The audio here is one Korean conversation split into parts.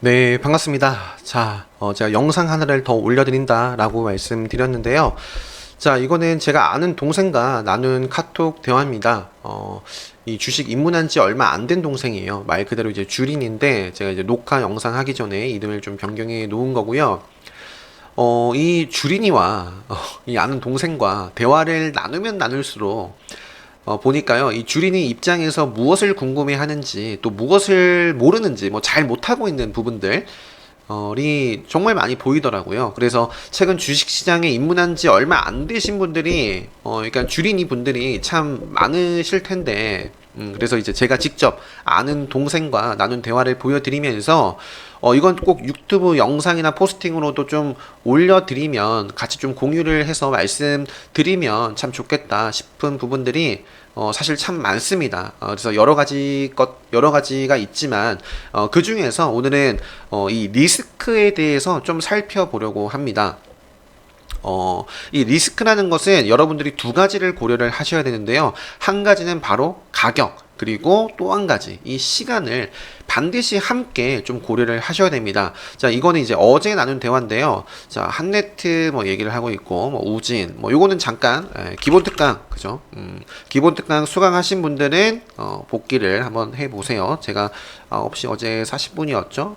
네, 반갑습니다. 자, 제가 영상 하나를 더 올려드린다라고 말씀드렸는데요. 자, 이거는 제가 아는 동생과 나눈 카톡 대화입니다. 이 주식 입문한 지 얼마 안 된 동생이에요. 말 그대로 이제 주린인데, 제가 이제 녹화 영상 하기 전에 이름을 좀 변경해 놓은 거고요. 이 주린이와 이 아는 동생과 대화를 나누면 나눌수록 보니까요, 이 주린이 입장에서 무엇을 궁금해 하는지, 또 무엇을 모르는지, 뭐 잘 못하고 있는 부분들, 이 정말 많이 보이더라고요. 그래서 최근 주식시장에 입문한 지 얼마 안 되신 분들이, 그러니까 주린이 분들이 참 많으실 텐데, 그래서 이제 제가 직접 아는 동생과 나눈 대화를 보여드리면서, 이건 꼭 유튜브 영상이나 포스팅으로도 좀 올려드리면, 같이 좀 공유를 해서 말씀드리면 참 좋겠다 싶은 부분들이 사실 참 많습니다. 그래서 여러 가지가 있지만, 그 중에서 오늘은, 이 리스크에 대해서 좀 살펴보려고 합니다. 이 리스크라는 것은 여러분들이 두 가지를 고려를 하셔야 되는데요. 한 가지는 바로 가격, 그리고 또 한 가지, 이 시간을 반드시 함께 좀 고려를 하셔야 됩니다. 자, 이거는 이제 어제 나눈 대화인데요. 자, 한네트 뭐 얘기를 하고 있고, 뭐 우진, 뭐 요거는 잠깐, 기본 특강, 그죠? 기본 특강 수강하신 분들은, 복귀를 한번 해보세요. 제가 9시 어제 40분이었죠?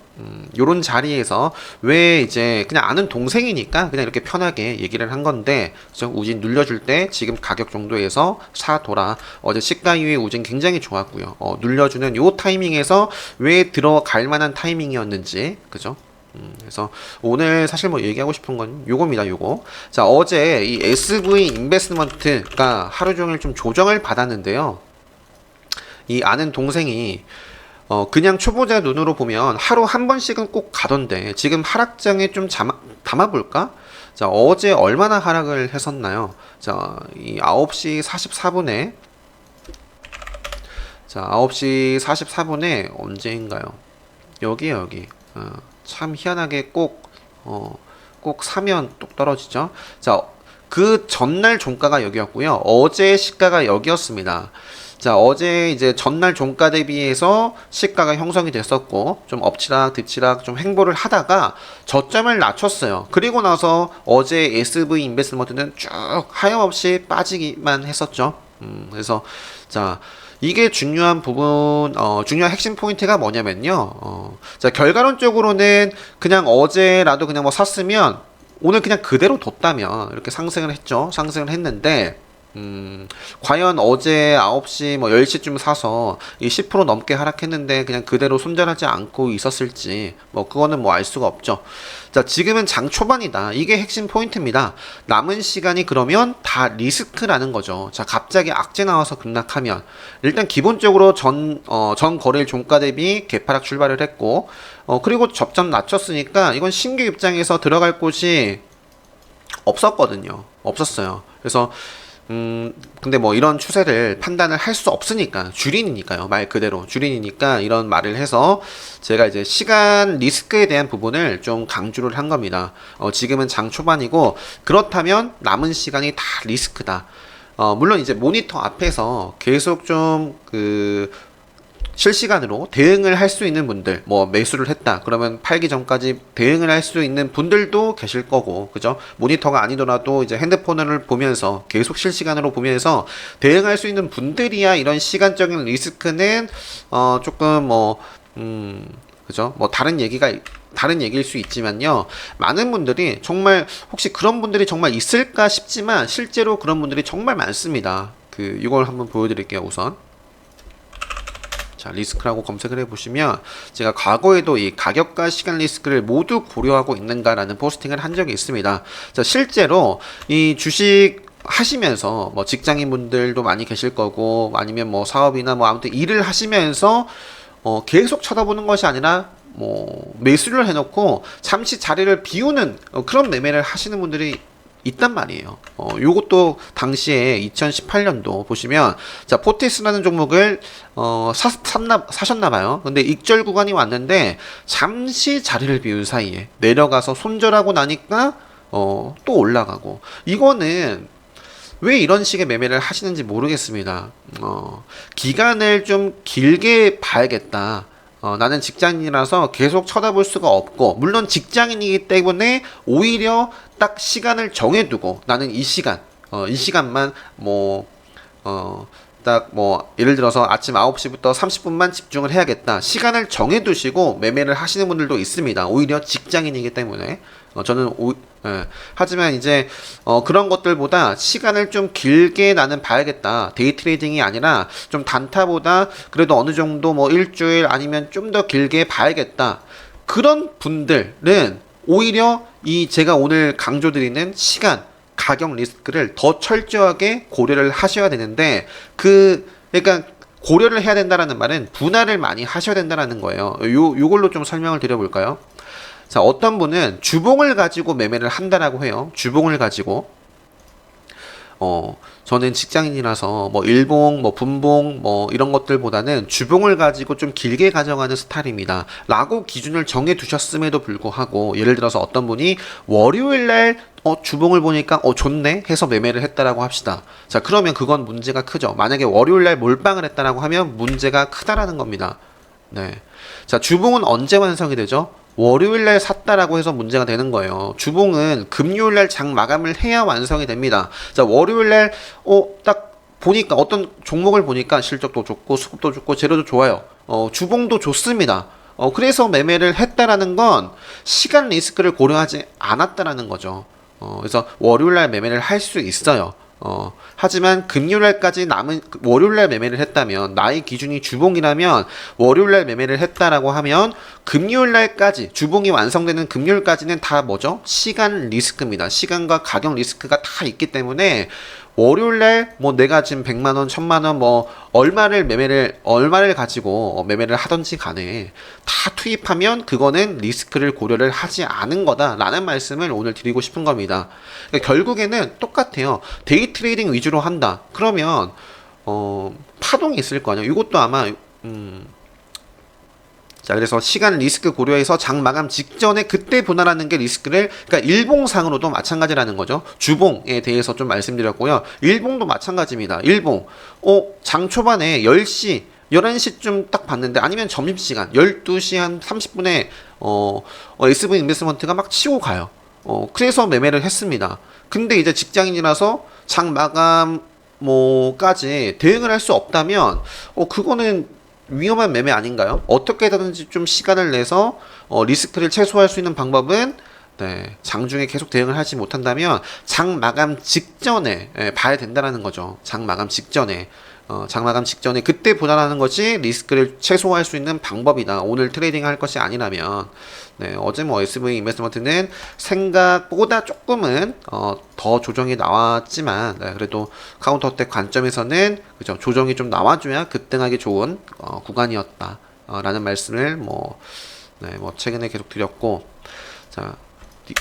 요런 자리에서 왜 이제 그냥 아는 동생이니까 그냥 이렇게 편하게 얘기를 한 건데, 그죠? 우진 눌려줄 때 지금 가격 정도에서 사둬라. 어제 시가 이후에 우진 굉장히 좋았고요. 눌려주는 요 타이밍에서 왜 들어갈 만한 타이밍이었는지, 그죠? 그래서 오늘 사실 뭐 얘기하고 싶은 건 요겁니다, 요거. 자, 어제 이 SV 인베스트먼트가 하루 종일 좀 조정을 받았는데요. 이 아는 동생이 그냥 초보자 눈으로 보면 하루 한 번씩은 꼭 가던데 지금 하락장에 좀 담아볼까? 자, 어제 얼마나 하락을 했었나요? 자, 이 9시 44분에 자, 9시 44분에 언제인가요? 여기. 참 희한하게 꼭 사면 뚝 떨어지죠. 자, 그 전날 종가가 여기였고요. 어제 시가가 여기였습니다. 자, 어제 이제 전날 종가 대비해서 시가가 형성이 됐었고, 좀 엎치락 뒤치락 좀 횡보를 하다가 저점을 낮췄어요. 그리고 나서 어제 SV 인베스트먼트는 쭉 하염없이 빠지기만 했었죠. 그래서, 자, 이게 중요한 부분, 중요한 핵심 포인트가 뭐냐면요. 자, 결과론적으로는 그냥 어제라도 그냥 뭐 샀으면 오늘 그냥 그대로 뒀다면 이렇게 상승을 했죠. 상승을 했는데, 과연 어제 9시 뭐 10시쯤 사서 이 10% 넘게 하락했는데 그냥 그대로 손절하지 않고 있었을지 뭐 그거는 뭐 알 수가 없죠. 자, 지금은 장 초반이다. 이게 핵심 포인트입니다. 남은 시간이 그러면 다 리스크라는 거죠. 자, 갑자기 악재 나와서 급락하면 일단 기본적으로 전 거래일 종가 대비 개파락 출발을 했고, 그리고 접점 낮췄으니까 이건 신규 입장에서 들어갈 곳이 없었거든요. 없었어요. 그래서 근데 뭐 이런 추세를 판단을 할 수 없으니까, 주린이니까요. 말 그대로 주린이니까 이런 말을 해서 제가 이제 시간 리스크에 대한 부분을 좀 강조를 한 겁니다. 지금은 장 초반이고, 그렇다면 남은 시간이 다 리스크다. 물론 이제 모니터 앞에서 계속 좀그 실시간으로 대응을 할 수 있는 분들, 뭐 매수를 했다 그러면 팔기 전까지 대응을 할 수 있는 분들도 계실 거고, 그죠? 모니터가 아니더라도 이제 핸드폰을 보면서 계속 실시간으로 보면서 대응할 수 있는 분들이야 이런 시간적인 리스크는 조금 그죠? 뭐 다른 얘기일 수 있지만요. 많은 분들이 정말, 혹시 그런 분들이 정말 있을까 싶지만 실제로 그런 분들이 정말 많습니다. 이걸 한번 보여드릴게요. 우선 자, 리스크라고 검색을 해보시면 제가 과거에도 이 가격과 시간 리스크를 모두 고려하고 있는가라는 포스팅을 한 적이 있습니다. 자, 실제로 이 주식 하시면서 뭐 직장인 분들도 많이 계실 거고, 아니면 뭐 사업이나 뭐 아무튼 일을 하시면서 계속 쳐다보는 것이 아니라 뭐 매수를 해놓고 잠시 자리를 비우는 그런 매매를 하시는 분들이 있단 말이에요. 요것도 당시에 2018년도 보시면, 자, 포티스라는 종목을 사셨나봐요. 근데 익절 구간이 왔는데 잠시 자리를 비운 사이에 내려가서 손절하고 나니까 또 올라가고. 이거는 왜 이런 식의 매매를 하시는지 모르겠습니다. 기간을 좀 길게 봐야겠다. 나는 직장인이라서 계속 쳐다볼 수가 없고, 물론 직장인이기 때문에 오히려 딱 시간을 정해두고 나는 이 시간만 딱 예를 들어서 아침 9시부터 30분만 집중을 해야겠다. 시간을 정해두시고 매매를 하시는 분들도 있습니다. 오히려 직장인이기 때문에. 하지만 이제 그런 것들보다 시간을 좀 길게 나는 봐야겠다. 데이 트레이딩이 아니라 좀 단타보다 그래도 어느 정도 일주일 아니면 좀 더 길게 봐야겠다. 그런 분들은 오히려 이 제가 오늘 강조드리는 시간, 가격 리스크를 더 철저하게 고려를 하셔야 되는데, 그러니까 고려를 해야 된다라는 말은 분할을 많이 하셔야 된다라는 거예요. 요걸로 좀 설명을 드려볼까요? 자, 어떤 분은 주봉을 가지고 매매를 한다라고 해요. 주봉을 가지고. 저는 직장인이라서 일봉, 분봉, 이런 것들보다는 주봉을 가지고 좀 길게 가져가는 스타일입니다. 라고 기준을 정해 두셨음에도 불구하고, 예를 들어서 어떤 분이 월요일 날 주봉을 보니까 좋네 해서 매매를 했다라고 합시다. 자, 그러면 그건 문제가 크죠. 만약에 월요일 날 몰빵을 했다라고 하면 문제가 크다라는 겁니다. 네. 자, 주봉은 언제 완성이 되죠? 월요일날 샀다라고 해서 문제가 되는 거예요. 주봉은 금요일날 장 마감을 해야 완성이 됩니다. 자, 월요일날 딱 보니까 어떤 종목을 보니까 실적도 좋고 수급도 좋고 재료도 좋아요. 주봉도 좋습니다. 그래서 매매를 했다라는 건 시간 리스크를 고려하지 않았다라는 거죠. 그래서 월요일날 매매를 할 수 있어요. 하지만 금요일날까지 월요일날 매매를 했다면, 나의 기준이 주봉이라면 월요일날 매매를 했다라고 하면 금요일날까지, 주봉이 완성되는 금요일까지는 다 뭐죠? 시간 리스크입니다. 시간과 가격 리스크가 다 있기 때문에 월요일날 내가 지금 100만원, 1000만원 얼마를 가지고 매매를 하던지 간에 다 투입하면 그거는 리스크를 고려를 하지 않은 거다라는 말씀을 오늘 드리고 싶은 겁니다. 그러니까 결국에는 똑같아요. 데이 트레이딩 위주로 한다. 그러면 파동이 있을 거 아니에요. 이것도 아마 자, 그래서 시간 리스크 고려해서 장 마감 직전에 그때 분할하는 게 리스크를, 그러니까 일봉상으로도 마찬가지라는 거죠. 주봉에 대해서 좀 말씀드렸고요. 일봉도 마찬가지입니다. 일봉. 장 초반에 10시, 11시쯤 딱 봤는데, 아니면 점심시간 12시 한 30분에 SV 인베스트먼트가 막 치고 가요. 그래서 매매를 했습니다. 근데 이제 직장인이라서 장 마감 까지 대응을 할 수 없다면 그거는 위험한 매매 아닌가요? 어떻게든지 좀 시간을 내서 리스크를 최소화할 수 있는 방법은, 장중에 계속 대응을 하지 못한다면 장 마감 직전에 봐야 된다는 거죠. 장 마감 직전에. 장 마감 직전에 그때 분할하는 것이 리스크를 최소화할 수 있는 방법이다. 오늘 트레이딩 할 것이 아니라면. 어제 SV 인베스트먼트는 생각보다 조금은 더 조정이 나왔지만, 그래도 카운터어택 관점에서는 그죠, 조정이 좀 나와줘야 급등하기 좋은 구간이었다 라는 말씀을 최근에 계속 드렸고, 자,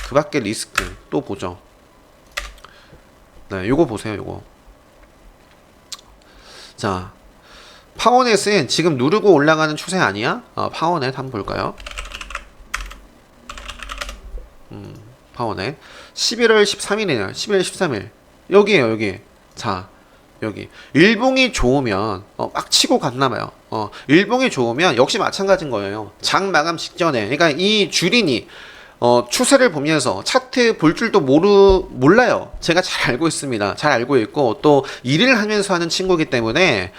그 밖에 리스크 또 보죠. 요거 보세요. 요거. 자, 파워넷은 지금 누르고 올라가는 추세 아니야? 파워넷 한번 볼까요? 파워넷 11월 13일이네요. 11월 13일 여기에요. 여기. 자, 여기 일봉이 좋으면 막 치고 갔나봐요. 일봉이 좋으면 역시 마찬가지인 거예요. 장 마감 직전에, 그러니까 이 주린이 추세를 보면서 차트 볼 줄도 몰라요. 제가 잘 알고 있습니다. 잘 알고 있고 또 일을 하면서 하는 친구이기 때문에,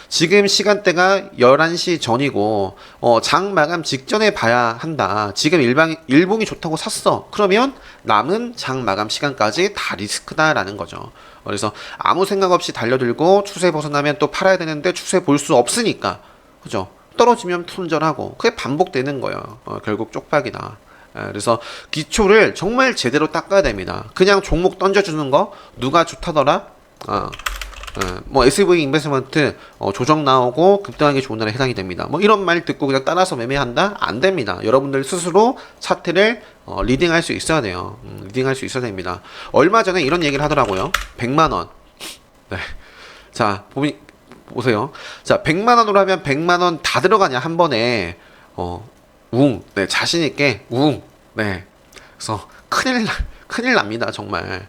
지금 시간대가 11시 전이고 장 마감 직전에 봐야 한다. 지금 일봉이 좋다고 샀어. 그러면 남은 장 마감 시간까지 다 리스크다라는 거죠. 그래서 아무 생각 없이 달려들고 추세 벗어나면 또 팔아야 되는데 추세 볼 수 없으니까, 그죠? 떨어지면 손절하고 그게 반복되는 거예요. 결국 쪽박이다. 그래서 기초를 정말 제대로 닦아야 됩니다. 그냥 종목 던져주는 거 누가 좋다더라? SV 인베스트먼트 조정 나오고 급등하기 좋은 날에 해당이 됩니다. 이런 말 듣고 그냥 따라서 매매한다? 안 됩니다. 여러분들 스스로 차트를 리딩할 수 있어야 돼요. 리딩할 수 있어야 됩니다. 얼마 전에 이런 얘기를 하더라고요. 100만원. 자, 보세요. 자, 100만원으로 하면 100만원 다 들어가냐, 한 번에. 자신있게, 그래서 큰일 납니다, 정말.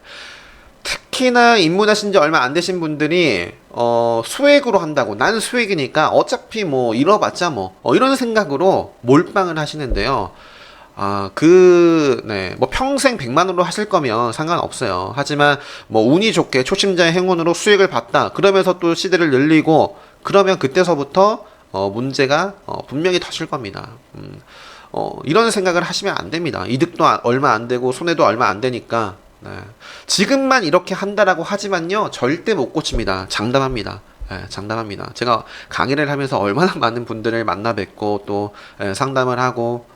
특히나 입문하신 지 얼마 안 되신 분들이 소액으로 한다고 난 소액이니까 어차피 뭐 잃어봤자 뭐 이런 생각으로 몰빵을 하시는데요. 뭐 평생 100만으로 하실 거면 상관없어요. 하지만 뭐 운이 좋게 초심자의 행운으로 수익을 봤다. 그러면서 또 시대를 늘리고 그러면 그때서부터 문제가 분명히 터질 겁니다. 이런 생각을 하시면 안 됩니다. 이득도 얼마 안 되고 손해도 얼마 안 되니까. 네. 지금만 이렇게 한다라고 하지만요, 절대 못 고칩니다. 장담합니다. 장담합니다. 제가 강의를 하면서 얼마나 많은 분들을 만나 뵙고 또 상담을 하고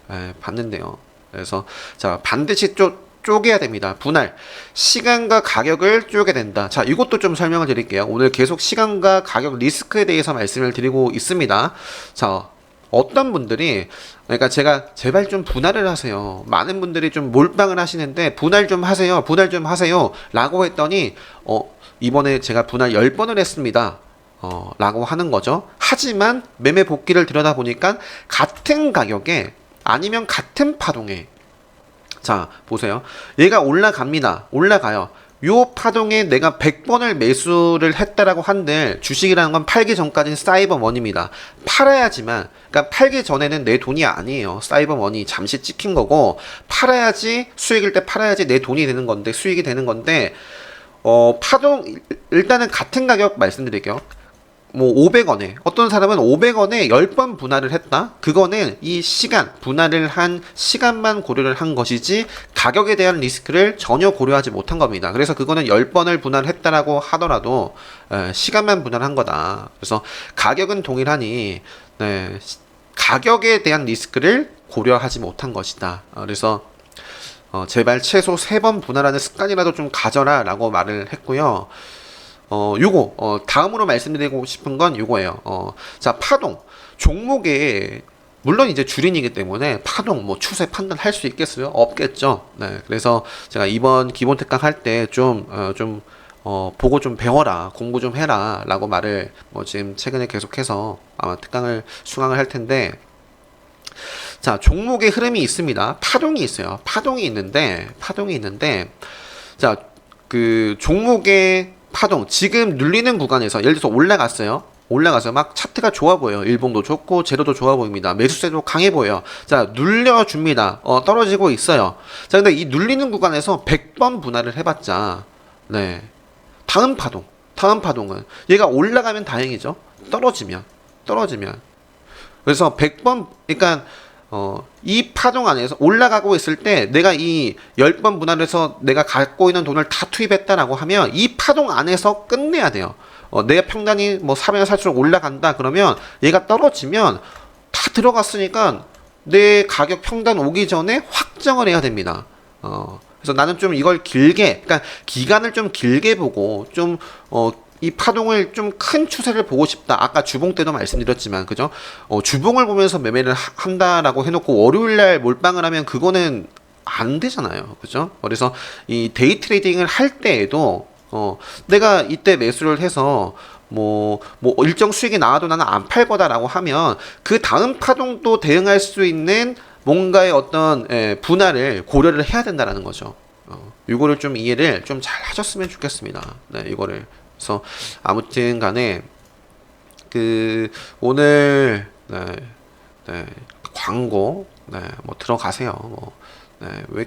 봤는데요. 그래서 자, 반드시 쪼개야 됩니다. 분할. 시간과 가격을 쪼개야 된다. 자, 이것도 좀 설명을 드릴게요. 오늘 계속 시간과 가격 리스크에 대해서 말씀을 드리고 있습니다. 자, 어떤 분들이 그러니까 제가 제발 좀 분할을 하세요. 많은 분들이 좀 몰빵을 하시는데 분할 좀 하세요. 분할 좀 하세요. 라고 했더니 이번에 제가 분할 10번을 했습니다. 라고 하는 거죠. 하지만 매매 복귀를 들여다보니까 같은 가격에 아니면 같은 파동에 자, 보세요. 얘가 올라갑니다. 올라가요. 요 파동에 내가 100번을 매수를 했다라고 한들 주식이라는 건 팔기 전까지는 사이버머니입니다. 팔아야지만, 그러니까 팔기 전에는 내 돈이 아니에요. 사이버머니 잠시 찍힌 거고 팔아야지 수익일 때 팔아야지 내 돈이 되는 건데 수익이 되는 건데 파동 일단은 같은 가격 말씀드릴게요. 뭐 500원에 어떤 사람은 500원에 10번 분할을 했다. 그거는 이 시간 분할을 한 시간만 고려를 한 것이지 가격에 대한 리스크를 전혀 고려하지 못한 겁니다. 그래서 그거는 10번을 분할했다라고 하더라도 시간만 분할한 거다. 그래서 가격은 동일하니 가격에 대한 리스크를 고려하지 못한 것이다. 그래서 제발 최소 3번 분할하는 습관이라도 좀 가져라 라고 말을 했고요. 다음으로 말씀드리고 싶은 건 요거예요. 자, 파동. 종목에, 물론 이제 주린이기 때문에 파동, 뭐 추세 판단할 수 있겠어요? 없겠죠. 네. 그래서 제가 이번 기본 특강 할 때 보고 좀 배워라, 공부 좀 해라, 라고 말을 지금 최근에 계속해서 아마 특강을 수강을 할 텐데, 자, 종목의 흐름이 있습니다. 파동이 있어요. 파동이 있는데, 자, 그 종목의 파동 지금 눌리는 구간에서 예를 들어서 올라가서 막 차트가 좋아 보여요. 일봉도 좋고 재료도 좋아 보입니다. 매수세도 강해 보여요. 자, 눌려줍니다. 떨어지고 있어요. 자, 근데 이 눌리는 구간에서 100번 분할을 해봤자 다음 파동은 얘가 올라가면 다행이죠. 떨어지면 그래서 100번 그러니까 이 파동 안에서 올라가고 있을 때 내가 이 10번 분할해서 내가 갖고 있는 돈을 다 투입했다라고 하면 이 파동 안에서 끝내야 돼요. 내가 평단이 뭐 사면 살수록 올라간다 그러면 얘가 떨어지면 다 들어갔으니까 내 가격 평단 오기 전에 확정을 해야 됩니다. 그래서 나는 좀 이걸 그러니까 기간을 좀 길게 보고 이 파동을 좀 큰 추세를 보고 싶다. 아까 주봉 때도 말씀드렸지만, 그죠? 주봉을 보면서 매매를 한다라고 해놓고 월요일날 몰빵을 하면 그거는 안 되잖아요. 그죠? 그래서 이 데이 트레이딩을 할 때에도, 내가 이때 매수를 해서 뭐 일정 수익이 나와도 나는 안 팔 거다라고 하면 그 다음 파동도 대응할 수 있는 뭔가의 어떤 분할을 고려를 해야 된다라는 거죠. 이거를 좀 이해를 좀 잘 하셨으면 좋겠습니다. 네, 이거를. 그래서 아무튼 간에 오늘 광고 뭐 들어가세요. 왜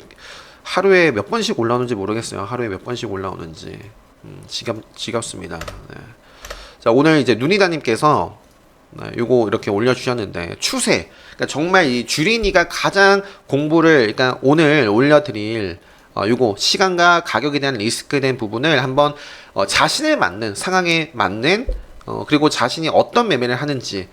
하루에 몇 번씩 올라오는지 모르겠어요. 하루에 몇 번씩 올라오는지 지겹습니다. 자, 오늘 이제 눈이다님께서 요거 이렇게 올려주셨는데 추세. 그러니까 정말 이 주린이가 가장 공부를 그러니까 오늘 올려드릴 요거 시간과 가격에 대한 리스크에 대한 부분을 한번 자신에 맞는 상황에 맞는 그리고 자신이 어떤 매매를 하는지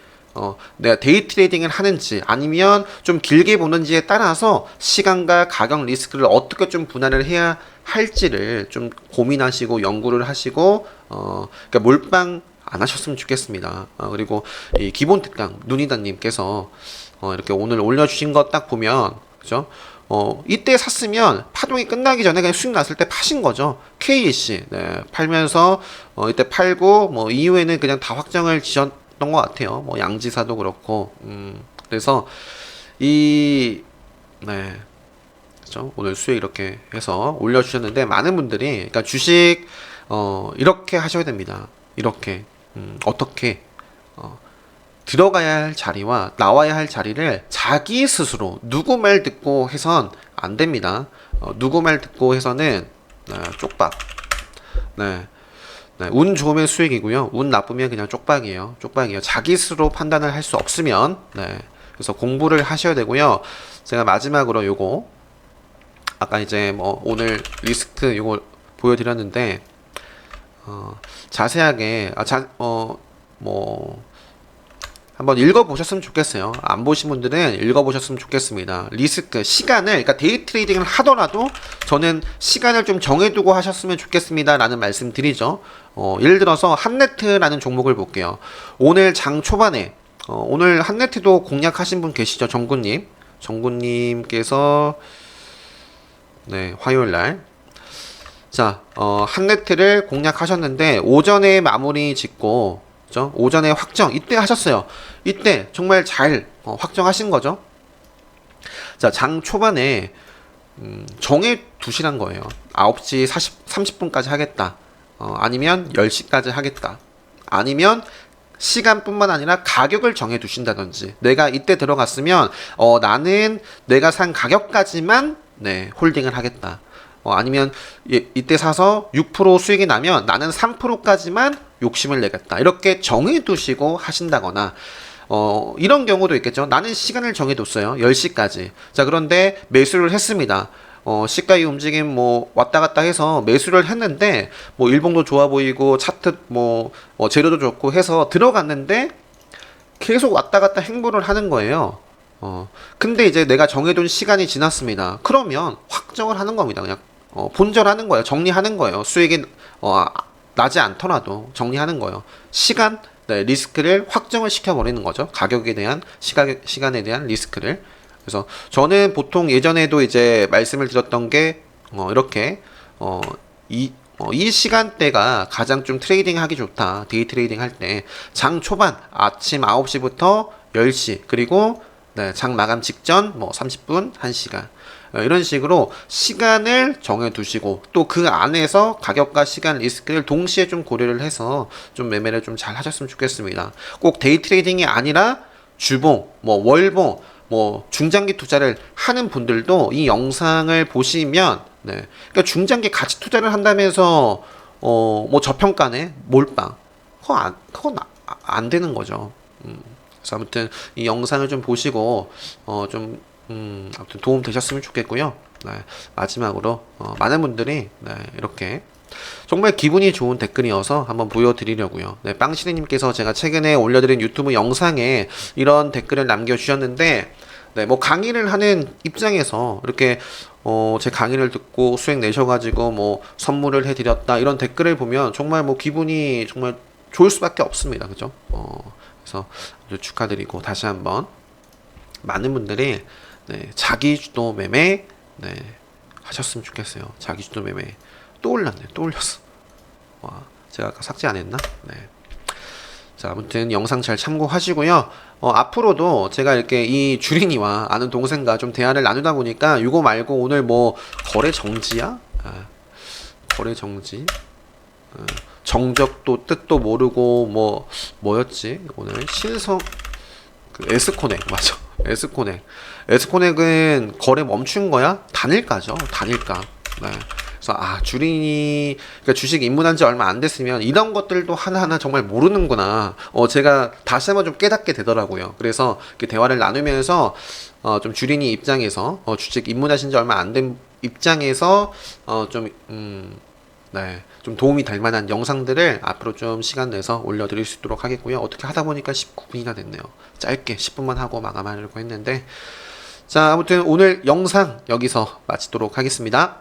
내가 데이 트레이딩을 하는지 아니면 좀 길게 보는지에 따라서 시간과 가격 리스크를 어떻게 좀 분할을 해야 할지를 좀 고민하시고 연구를 하시고 그러니까 몰빵 안 하셨으면 좋겠습니다. 그리고 이 기본 특강 눈이다님께서 이렇게 오늘 올려주신 거 딱 보면 그죠? 이때 샀으면 파동이 끝나기 전에 그냥 수익 났을 때 파신 거죠. KEC 팔면서 이때 팔고 뭐 이후에는 그냥 다 확정을 지었던 것 같아요. 뭐 양지사도 그렇고 그래서 그죠? 오늘 수익 이렇게 해서 올려주셨는데 많은 분들이 그러니까 주식 이렇게 하셔야 됩니다. 이렇게 어떻게 들어가야 할 자리와 나와야 할 자리를 자기 스스로 누구 말 듣고 해선 안 됩니다. 누구 말 듣고 해서는 쪽박. 네. 네, 운 좋으면 수익이고요. 운 나쁘면 그냥 쪽박이에요. 쪽박이에요. 자기 스스로 판단을 할 수 없으면 네. 그래서 공부를 하셔야 되고요. 제가 마지막으로 요거 아까 이제 뭐 오늘 리스크 요거 보여드렸는데 자세하게 뭐 한번 읽어보셨으면 좋겠어요. 안 보신 분들은 읽어보셨으면 좋겠습니다. 리스크, 시간을, 그러니까 데이 트레이딩을 하더라도 저는 시간을 좀 정해두고 하셨으면 좋겠습니다. 라는 말씀 드리죠. 예를 들어서 한네트라는 종목을 볼게요. 오늘 장 초반에, 오늘 한네트도 공략하신 분 계시죠? 정구님. 정구님께서, 네, 화요일날. 자, 한네트를 공략하셨는데, 오전에 마무리 짓고, 그죠? 오전에 확정 이때 하셨어요. 이때 정말 잘 확정하신 거죠. 자, 장 초반에 정해 두시란 거예요. 9시 30분까지 하겠다. 아니면 10시까지 하겠다. 아니면 시간뿐만 아니라 가격을 정해 두신다든지 내가 이때 들어갔으면 나는 내가 산 가격까지만 네, 홀딩을 하겠다. 아니면 이때 사서 6% 수익이 나면 나는 3%까지만 욕심을 내겠다. 이렇게 정해두시고 하신다거나 이런 경우도 있겠죠. 나는 시간을 정해뒀어요. 10시까지. 자, 그런데 매수를 했습니다. 시가의 움직임 뭐 왔다 갔다 해서 매수를 했는데 뭐 일봉도 좋아 보이고 차트 재료도 좋고 해서 들어갔는데 계속 왔다 갔다 행보를 하는 거예요. 근데 이제 내가 정해둔 시간이 지났습니다. 그러면 확정을 하는 겁니다. 그냥 본절하는 거예요. 정리하는 거예요. 수익이 나지 않더라도 정리하는 거예요. 시간, 네, 리스크를 확정을 시켜버리는 거죠. 가격에 대한 시간에 대한 리스크를. 그래서 저는 보통 예전에도 이제 말씀을 드렸던 게 이렇게 이 시간대가 가장 좀 트레이딩 하기 좋다. 데이 트레이딩 할 때 장 초반 아침 9시부터 10시 그리고 네, 장 마감 직전 뭐 30분, 1시간 이런 식으로 시간을 정해 두시고 또 그 안에서 가격과 시간 리스크를 동시에 좀 고려를 해서 좀 매매를 좀 잘 하셨으면 좋겠습니다. 꼭 데이 트레이딩이 아니라 주봉, 뭐 월봉, 뭐 중장기 투자를 하는 분들도 이 영상을 보시면 네, 그러니까 중장기 가치 투자를 한다면서 뭐 저평가네 몰빵 그건 안 되는 거죠. 그래서 아무튼 이 영상을 좀 보시고 아무튼 도움 되셨으면 좋겠고요. 네, 마지막으로 많은 분들이 네, 이렇게 정말 기분이 좋은 댓글이어서 한번 보여드리려고요. 네, 빵시리님께서 제가 최근에 올려드린 유튜브 영상에 이런 댓글을 남겨주셨는데 네, 뭐 강의를 하는 입장에서 이렇게 제 강의를 듣고 수익 내셔가지고 뭐 선물을 해드렸다 이런 댓글을 보면 정말 뭐 기분이 정말 좋을 수밖에 없습니다. 그죠? 그래서 아주 축하드리고 다시 한번 많은 분들이 네, 자기주도 매매 네, 하셨으면 좋겠어요. 자기주도 매매 또 올랐네. 또 올렸어. 와, 제가 아까 삭제 안 했나? 네. 자, 아무튼 영상 잘 참고하시고요. 앞으로도 제가 이렇게 이 주린이와 아는 동생과 좀 대화를 나누다 보니까 이거 말고 오늘 뭐 거래 정지야? 거래 정지? 정적도 뜻도 모르고 뭐였지? 오늘 신성 에스코넥 맞아. 에스코넥은 거래 멈춘 거야? 단일가죠. 단일가. 네. 그래서 주린이 그러니까 주식 입문한 지 얼마 안 됐으면 이런 것들도 하나하나 정말 모르는구나. 제가 다시 한번 좀 깨닫게 되더라고요. 그래서 이렇게 대화를 나누면서 좀 주린이 입장에서 주식 입문하신 지 얼마 안 된 입장에서 네, 좀 도움이 될 만한 영상들을 앞으로 좀 시간 내서 올려드릴 수 있도록 하겠고요. 어떻게 하다 보니까 19분이나 됐네요. 짧게 10분만 하고 마감하려고 했는데 자, 아무튼 오늘 영상 여기서 마치도록 하겠습니다.